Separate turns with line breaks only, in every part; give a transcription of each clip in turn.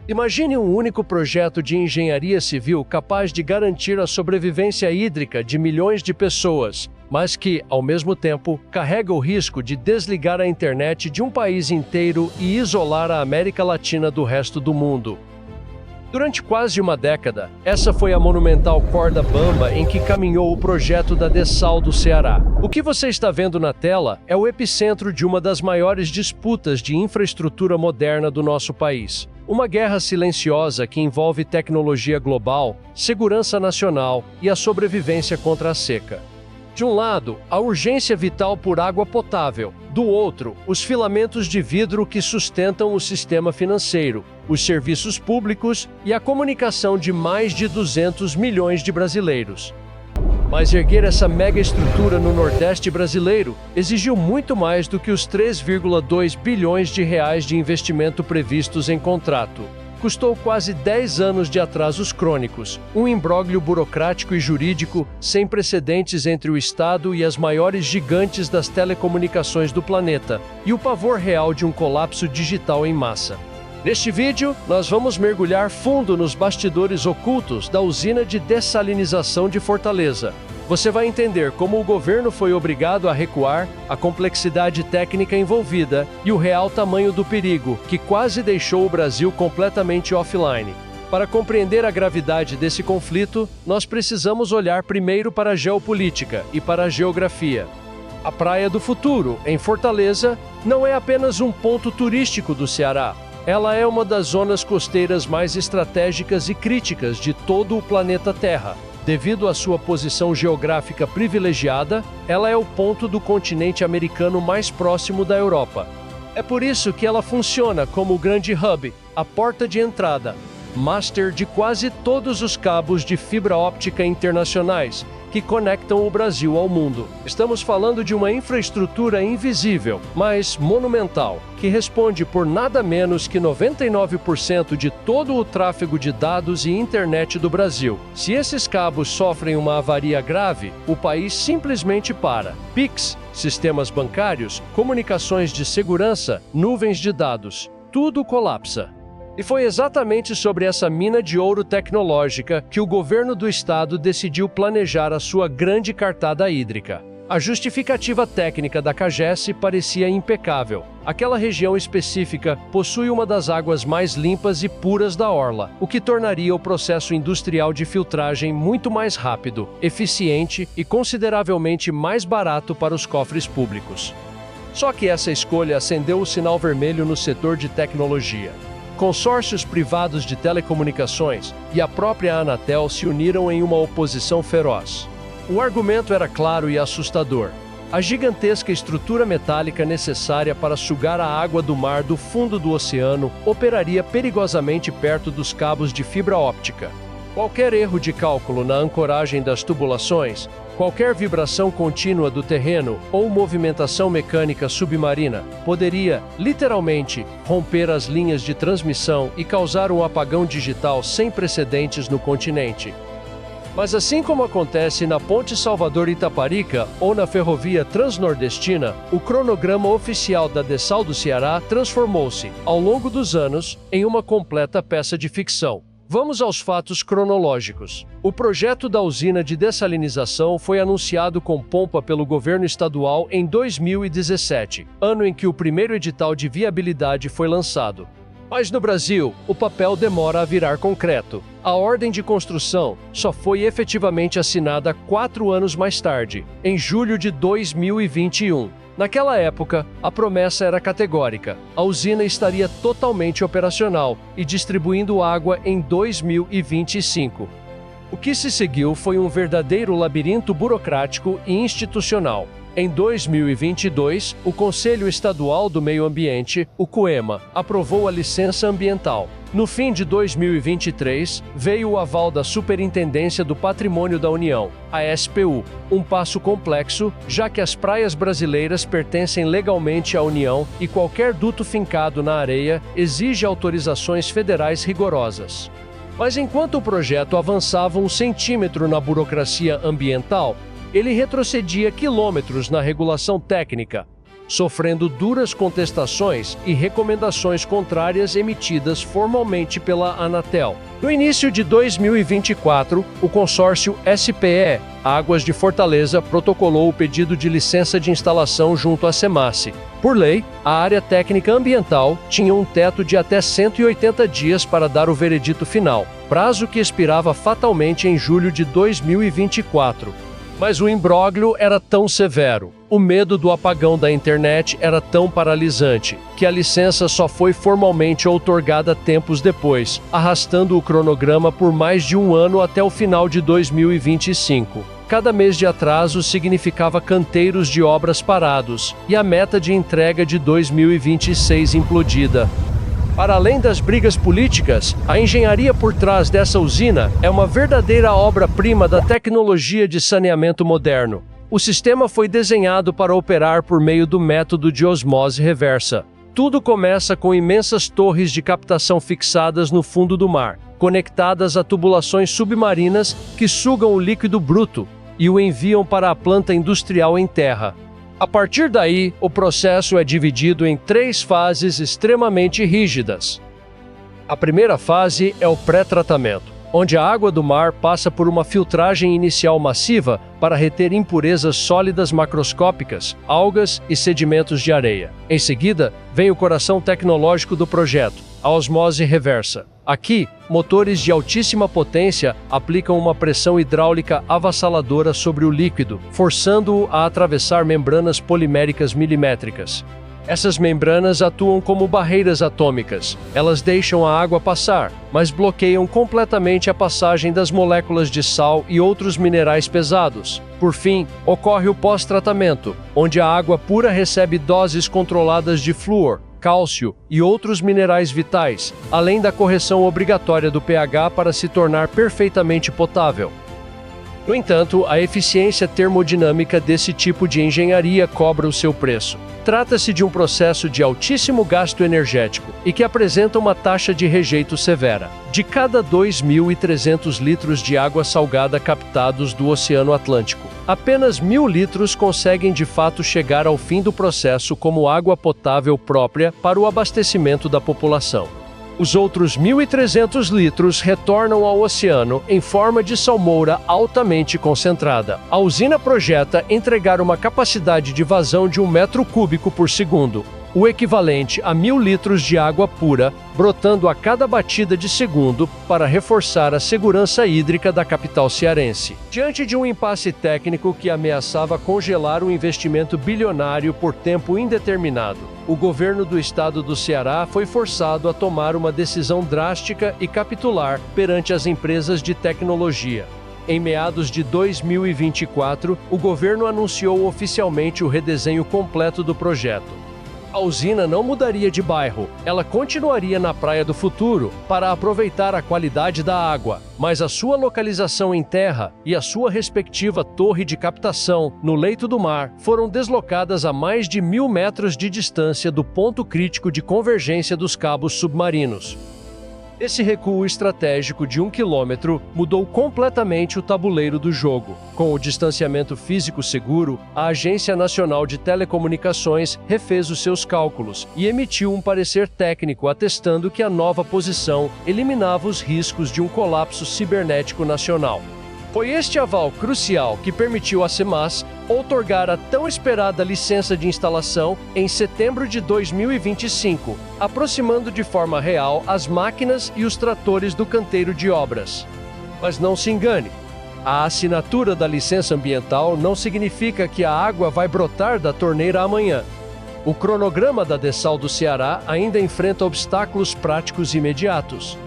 Imagine um único projeto de engenharia civil capaz de garantir a sobrevivência hídrica de milhões de pessoas, mas que, ao mesmo tempo, carrega o risco de desligar a internet de um país inteiro e isolar a América Latina do resto do mundo. Durante quase uma década, essa foi a monumental corda bamba em que caminhou o projeto da Dessal do Ceará. O que você está vendo na tela é o epicentro de uma das maiores disputas de infraestrutura moderna do nosso país. Uma guerra silenciosa que envolve tecnologia global, segurança nacional e a sobrevivência contra a seca. De um lado, a urgência vital por água potável. Do outro, os filamentos de vidro que sustentam o sistema financeiro, os serviços públicos e a comunicação de mais de 200 milhões de brasileiros. Mas erguer essa mega estrutura no Nordeste brasileiro exigiu muito mais do que os 3,2 bilhões de reais de investimento previstos em contrato. Custou quase 10 anos de atrasos crônicos, um imbróglio burocrático e jurídico sem precedentes entre o Estado e as maiores gigantes das telecomunicações do planeta, e o pavor real de um colapso digital em massa. Neste vídeo, nós vamos mergulhar fundo nos bastidores ocultos da usina de dessalinização de Fortaleza. Você vai entender como o governo foi obrigado a recuar, a complexidade técnica envolvida e o real tamanho do perigo, que quase deixou o Brasil completamente offline. Para compreender a gravidade desse conflito, nós precisamos olhar primeiro para a geopolítica e para a geografia. A Praia do Futuro, em Fortaleza, não é apenas um ponto turístico do Ceará. Ela é uma das zonas costeiras mais estratégicas e críticas de todo o planeta Terra. Devido à sua posição geográfica privilegiada, ela é o ponto do continente americano mais próximo da Europa. É por isso que ela funciona como o grande hub, a porta de entrada, master de quase todos os cabos de fibra óptica internacionais que conectam o Brasil ao mundo. Estamos falando de uma infraestrutura invisível, mas monumental, que responde por nada menos que 99% de todo o tráfego de dados e internet do Brasil. Se esses cabos sofrem uma avaria grave, o país simplesmente para. Pix, sistemas bancários, comunicações de segurança, nuvens de dados, tudo colapsa. E foi exatamente sobre essa mina de ouro tecnológica que o governo do estado decidiu planejar a sua grande cartada hídrica. A justificativa técnica da CAGES parecia impecável. Aquela região específica possui uma das águas mais limpas e puras da orla, o que tornaria o processo industrial de filtragem muito mais rápido, eficiente e consideravelmente mais barato para os cofres públicos. Só que essa escolha acendeu o sinal vermelho no setor de tecnologia. Consórcios privados de telecomunicações e a própria Anatel se uniram em uma oposição feroz. O argumento era claro e assustador. A gigantesca estrutura metálica necessária para sugar a água do mar do fundo do oceano operaria perigosamente perto dos cabos de fibra óptica. Qualquer erro de cálculo na ancoragem das tubulações, qualquer vibração contínua do terreno ou movimentação mecânica submarina poderia, literalmente, romper as linhas de transmissão e causar um apagão digital sem precedentes no continente. Mas assim como acontece na Ponte Salvador-Itaparica ou na Ferrovia Transnordestina, o cronograma oficial da Dessal do Ceará transformou-se, ao longo dos anos, em uma completa peça de ficção. Vamos aos fatos cronológicos. O projeto da usina de dessalinização foi anunciado com pompa pelo governo estadual em 2017, ano em que o primeiro edital de viabilidade foi lançado. Mas no Brasil, o papel demora a virar concreto. A ordem de construção só foi efetivamente assinada 4 anos mais tarde, em julho de 2021. Naquela época, a promessa era categórica. A usina estaria totalmente operacional e distribuindo água em 2025. O que se seguiu foi um verdadeiro labirinto burocrático e institucional. Em 2022, o Conselho Estadual do Meio Ambiente, o COEMA, aprovou a licença ambiental. No fim de 2023, veio o aval da Superintendência do Patrimônio da União, a SPU, um passo complexo, já que as praias brasileiras pertencem legalmente à União e qualquer duto fincado na areia exige autorizações federais rigorosas. Mas enquanto o projeto avançava 1 centímetro na burocracia ambiental, ele retrocedia quilômetros na regulação técnica. sofrendo duras contestações e recomendações contrárias emitidas formalmente pela Anatel. No início de 2024, o consórcio SPE, Águas de Fortaleza, protocolou o pedido de licença de instalação junto à SEMASSE. Por lei, a área técnica ambiental tinha um teto de até 180 dias para dar o veredito final, prazo que expirava fatalmente em julho de 2024. Mas o imbróglio era tão severo, o medo do apagão da internet era tão paralisante, que a licença só foi formalmente outorgada tempos depois, arrastando o cronograma por mais de um ano até o final de 2025. Cada mês de atraso significava canteiros de obras parados e a meta de entrega de 2026 implodida. Para além das brigas políticas, a engenharia por trás dessa usina é uma verdadeira obra-prima da tecnologia de saneamento moderno. O sistema foi desenhado para operar por meio do método de osmose reversa. Tudo começa com imensas torres de captação fixadas no fundo do mar, conectadas a tubulações submarinas que sugam o líquido bruto e o enviam para a planta industrial em terra. A partir daí, o processo é dividido em 3 fases extremamente rígidas. A primeira fase é o pré-tratamento, onde a água do mar passa por uma filtragem inicial massiva para reter impurezas sólidas macroscópicas, algas e sedimentos de areia. Em seguida, vem o coração tecnológico do projeto, a osmose reversa. Aqui, motores de altíssima potência aplicam uma pressão hidráulica avassaladora sobre o líquido, forçando-o a atravessar membranas poliméricas milimétricas. Essas membranas atuam como barreiras atômicas. Elas deixam a água passar, mas bloqueiam completamente a passagem das moléculas de sal e outros minerais pesados. Por fim, ocorre o pós-tratamento, onde a água pura recebe doses controladas de flúor, cálcio e outros minerais vitais, além da correção obrigatória do pH para se tornar perfeitamente potável. No entanto, a eficiência termodinâmica desse tipo de engenharia cobra o seu preço. Trata-se de um processo de altíssimo gasto energético e que apresenta uma taxa de rejeito severa. De cada 2.300 litros de água salgada captados do Oceano Atlântico, apenas 1.000 litros conseguem de fato chegar ao fim do processo como água potável própria para o abastecimento da população. Os outros 1.300 litros retornam ao oceano em forma de salmoura altamente concentrada. A usina projeta entregar uma capacidade de vazão de 1 metro cúbico por segundo, o equivalente a 1.000 litros de água pura, brotando a cada batida de segundo para reforçar a segurança hídrica da capital cearense. Diante de um impasse técnico que ameaçava congelar o investimento bilionário por tempo indeterminado, o governo do estado do Ceará foi forçado a tomar uma decisão drástica e capitular perante as empresas de tecnologia. Em meados de 2024, o governo anunciou oficialmente o redesenho completo do projeto. A usina não mudaria de bairro, ela continuaria na Praia do Futuro para aproveitar a qualidade da água, mas a sua localização em terra e a sua respectiva torre de captação no leito do mar foram deslocadas a mais de 1.000 metros de distância do ponto crítico de convergência dos cabos submarinos. Esse recuo estratégico de 1 quilômetro mudou completamente o tabuleiro do jogo. Com o distanciamento físico seguro, a Agência Nacional de Telecomunicações refez os seus cálculos e emitiu um parecer técnico atestando que a nova posição eliminava os riscos de um colapso cibernético nacional. Foi este aval crucial que permitiu à SEMASSE outorgar a tão esperada licença de instalação em setembro de 2025, aproximando de forma real as máquinas e os tratores do canteiro de obras. Mas não se engane, a assinatura da licença ambiental não significa que a água vai brotar da torneira amanhã. O cronograma da Dessal do Ceará ainda enfrenta obstáculos práticos imediatos.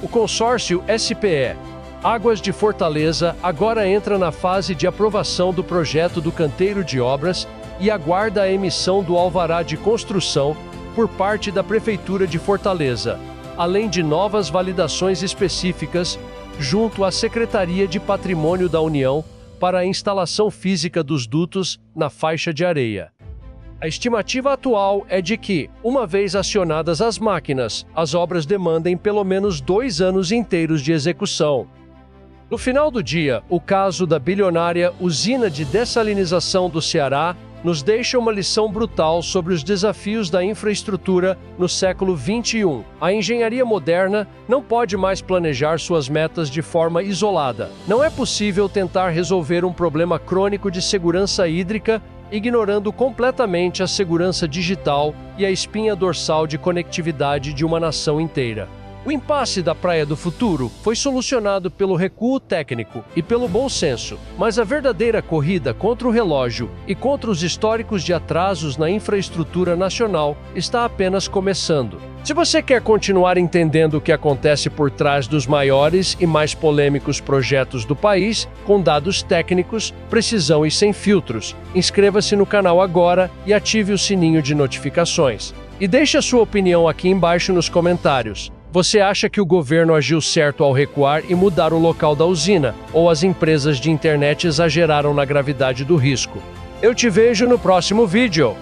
O consórcio SPE, Águas de Fortaleza, agora entra na fase de aprovação do projeto do canteiro de obras e aguarda a emissão do alvará de construção por parte da Prefeitura de Fortaleza, além de novas validações específicas junto à Secretaria de Patrimônio da União para a instalação física dos dutos na faixa de areia. A estimativa atual é de que, uma vez acionadas as máquinas, as obras demandem pelo menos 2 anos inteiros de execução. No final do dia, o caso da bilionária Usina de Dessalinização do Ceará nos deixa uma lição brutal sobre os desafios da infraestrutura no século XXI. A engenharia moderna não pode mais planejar suas metas de forma isolada. Não é possível tentar resolver um problema crônico de segurança hídrica ignorando completamente a segurança digital e a espinha dorsal de conectividade de uma nação inteira. O impasse da Praia do Futuro foi solucionado pelo recuo técnico e pelo bom senso, mas a verdadeira corrida contra o relógio e contra os históricos de atrasos na infraestrutura nacional está apenas começando. Se você quer continuar entendendo o que acontece por trás dos maiores e mais polêmicos projetos do país, com dados técnicos, precisão e sem filtros, inscreva-se no canal agora e ative o sininho de notificações. E deixe a sua opinião aqui embaixo nos comentários. Você acha que o governo agiu certo ao recuar e mudar o local da usina, ou as empresas de internet exageraram na gravidade do risco? Eu te vejo no próximo vídeo!